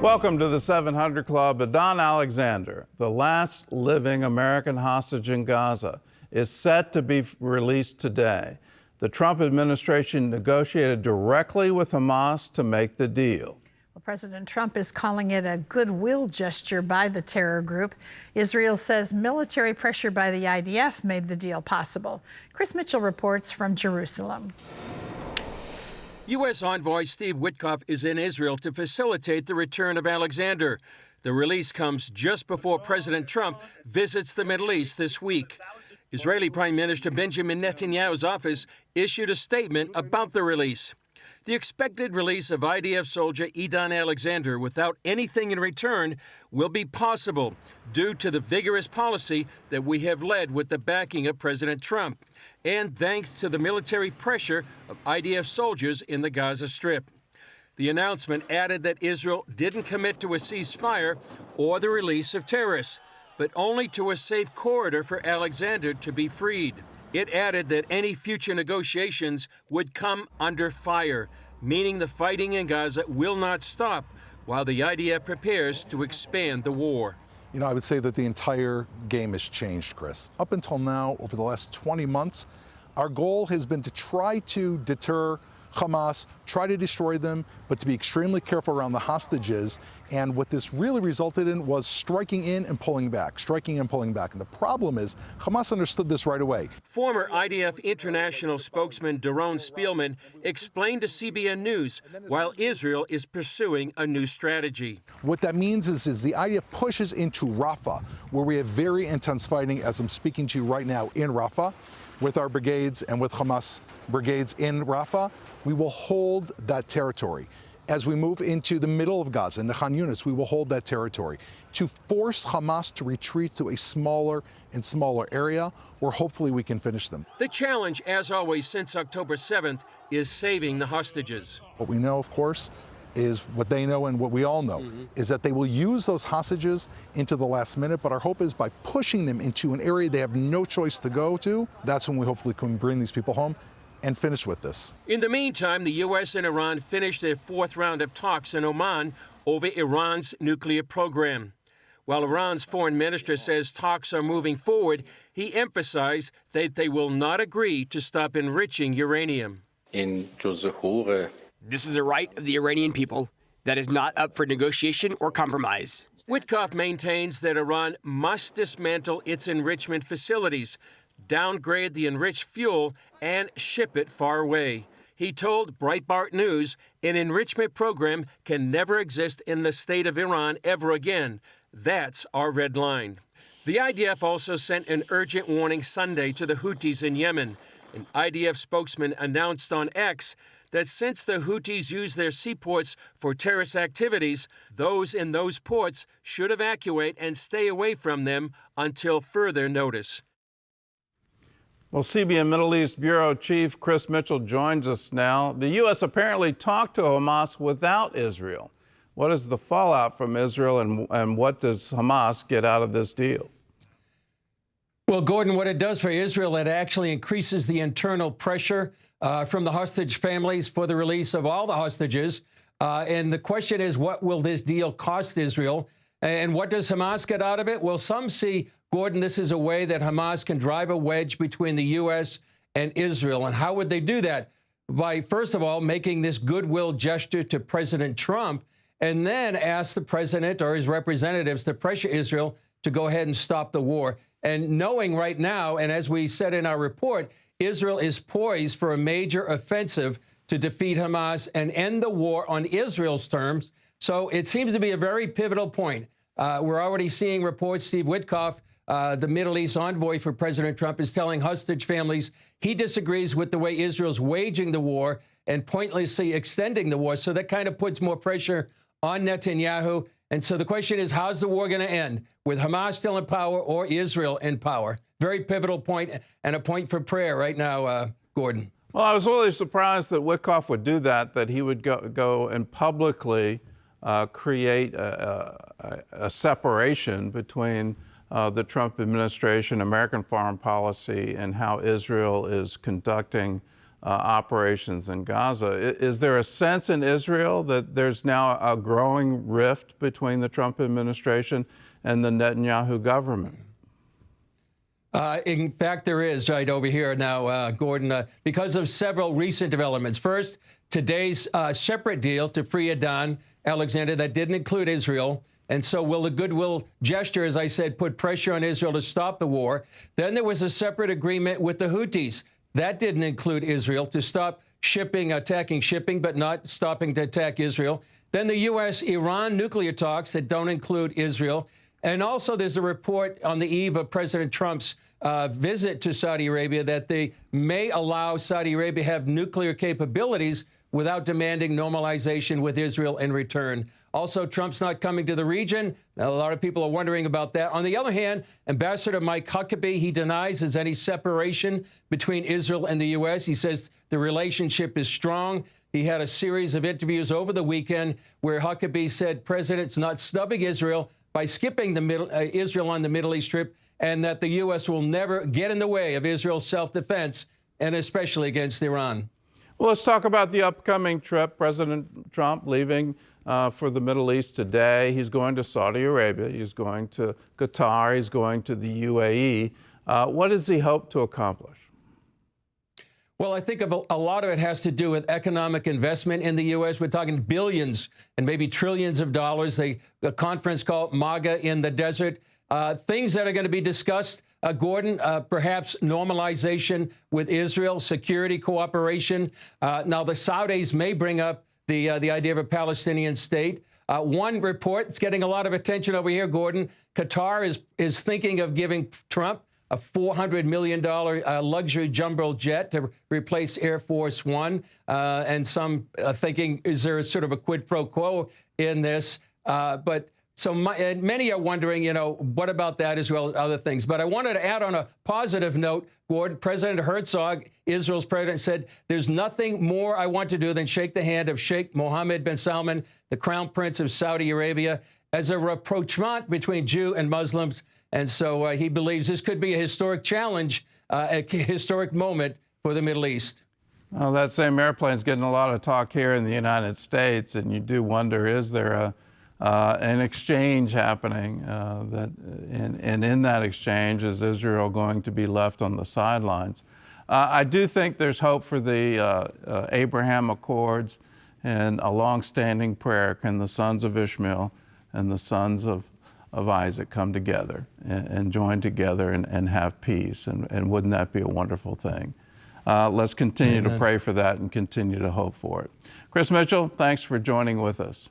Welcome to the 700 Club. Edan Alexander, the last living American hostage in Gaza, is set to be released today. The Trump administration negotiated directly with Hamas to make the deal. Well, President Trump is calling it a goodwill gesture by the terror group. Israel says military pressure by the IDF made the deal possible. Chris Mitchell reports from Jerusalem. U.S. envoy Steve Witkoff is in Israel to facilitate the return of Alexander. The release comes just before President Trump visits the Middle East this week. Israeli Prime Minister Benjamin Netanyahu's office issued a statement about the release. The expected release of IDF soldier Edan Alexander without anything in return will be possible due to the vigorous policy that we have led with the backing of President Trump, and thanks to the military pressure of IDF soldiers in the Gaza Strip. The announcement added that Israel didn't commit to a ceasefire or the release of terrorists, but only to a safe corridor for Alexander to be freed. It added that any future negotiations would come under fire, meaning the fighting in Gaza will not stop while the IDF prepares to expand the war. You know, I would say that the entire game has changed, Chris. Up until now, over the last 20 months, our goal has been to try to deter Hamas, try to destroy them, but to be extremely careful around the hostages. And what this really resulted in was striking in and pulling back, striking and pulling back. And the problem is Hamas understood this right away. Former IDF international spokesman Doron Spielman explained to CBN News while Israel is pursuing a new strategy. What that means is the IDF pushes into Rafah, where we have very intense fighting, as I'm speaking to you right now, in Rafah, with our brigades and with Hamas brigades in Rafah. We will hold that territory. As we move into the middle of Gaza, in the Khan Yunis, we will hold that territory to force Hamas to retreat to a smaller and smaller area where hopefully we can finish them. The challenge, as always since October 7th, is saving the hostages. What we know, of course, is what they know and what we all know, is that they will use those hostages into the last minute, but our hope is by pushing them into an area they have no choice to go to, that's when we hopefully can bring these people home and finish with this. In the meantime, the U.S. and Iran finished their fourth round of talks in Oman over Iran's nuclear program. While Iran's foreign minister says talks are moving forward, he emphasized that they will not agree to stop enriching uranium. This is a right of the Iranian people that is not up for negotiation or compromise. Witkoff maintains that Iran must dismantle its enrichment facilities, downgrade the enriched fuel, and ship it far away. He told Breitbart News an enrichment program can never exist in the state of Iran ever again. That's our red line. The IDF also sent an urgent warning Sunday to the Houthis in Yemen. An IDF spokesman announced on X that since the Houthis use their seaports for terrorist activities, those in those ports should evacuate and stay away from them until further notice. Well, CBN Middle East Bureau Chief Chris Mitchell joins us now. The U.S. apparently talked to Hamas without Israel. What is the fallout from Israel, and what does Hamas get out of this deal? Well, Gordon, what it does for Israel, it actually increases the internal pressure from the hostage families for the release of all the hostages. And the question is, what will this deal cost Israel? And what does Hamas get out of it? Well, some see, Gordon, this is a way that Hamas can drive a wedge between the U.S. and Israel. And how would they do that? By, first of all, making this goodwill gesture to President Trump, and then ask the president or his representatives to pressure Israel to go ahead and stop the war. And knowing right now, and as we said in our report, Israel is poised for a major offensive to defeat Hamas and end the war on Israel's terms. So it seems to be a very pivotal point. We're already seeing reports. Steve Witkoff, the Middle East envoy for President Trump, is telling hostage families he disagrees with the way Israel's waging the war and pointlessly extending the war. So that kind of puts more pressure on Netanyahu. And so the question is, how's the war going to end? With Hamas still in power or Israel in power? Very pivotal point and a point for prayer right now, Gordon. Well, I was really surprised that Witkoff would do that he would go and publicly create a separation between the Trump administration, American foreign policy, and how Israel is conducting operations in Gaza. Is there a sense in Israel that there's now a growing rift between the Trump administration and the Netanyahu government? In fact, there is right over here now, Gordon, because of several recent developments. First, today's separate deal to free Edan Alexander that didn't include Israel. And so will the goodwill gesture, as I said, put pressure on Israel to stop the war? Then there was a separate agreement with the Houthis. That didn't include Israel, to stop shipping, attacking shipping, but not stopping to attack Israel. Then the U.S.-Iran nuclear talks that don't include Israel. And also there's a report on the eve of President Trump's visit to Saudi Arabia that they may allow Saudi Arabia to have nuclear capabilities without demanding normalization with Israel in return. Also, Trump's not coming to the region. Now, a lot of people are wondering about that. On the other hand, Ambassador Mike Huckabee, he denies there's any separation between Israel and the U.S. He says the relationship is strong. He had a series of interviews over the weekend where Huckabee said President's not snubbing Israel by skipping Israel on the Middle East trip, and that the U.S. will never get in the way of Israel's self-defense, and especially against Iran. Well, let's talk about the upcoming trip. President Trump leaving for the Middle East today. He's going to Saudi Arabia. He's going to Qatar. He's going to the UAE. What does he hope to accomplish? Well, I think a lot of it has to do with economic investment in the U.S. We're talking billions and maybe trillions of dollars. A conference called MAGA in the Desert. Things that are going to be discussed, Gordon, perhaps normalization with Israel, security cooperation. Now, the Saudis may bring up the idea of a Palestinian state. One report that's getting a lot of attention over here, Gordon, Qatar is thinking of giving Trump a $400 million luxury jumbo jet to replace Air Force One. And some thinking, is there a sort of a quid pro quo in this? So many are wondering, what about that as well as other things? But I wanted to add on a positive note, Gordon, President Herzog, Israel's president, said, there's nothing more I want to do than shake the hand of Sheikh Mohammed bin Salman, the Crown Prince of Saudi Arabia, as a rapprochement between Jew and Muslims. And so he believes this could be a historic challenge, a historic moment for the Middle East. Well, that same airplane's getting a lot of talk here in the United States, and you do wonder, is there an exchange happening, and in that exchange, is Israel going to be left on the sidelines? I do think there's hope for the Abraham Accords, and a long-standing prayer, can the sons of Ishmael and the sons of Isaac come together and join together and have peace, and wouldn't that be a wonderful thing? Let's continue to pray for that and continue to hope for it. Chris Mitchell, thanks for joining with us.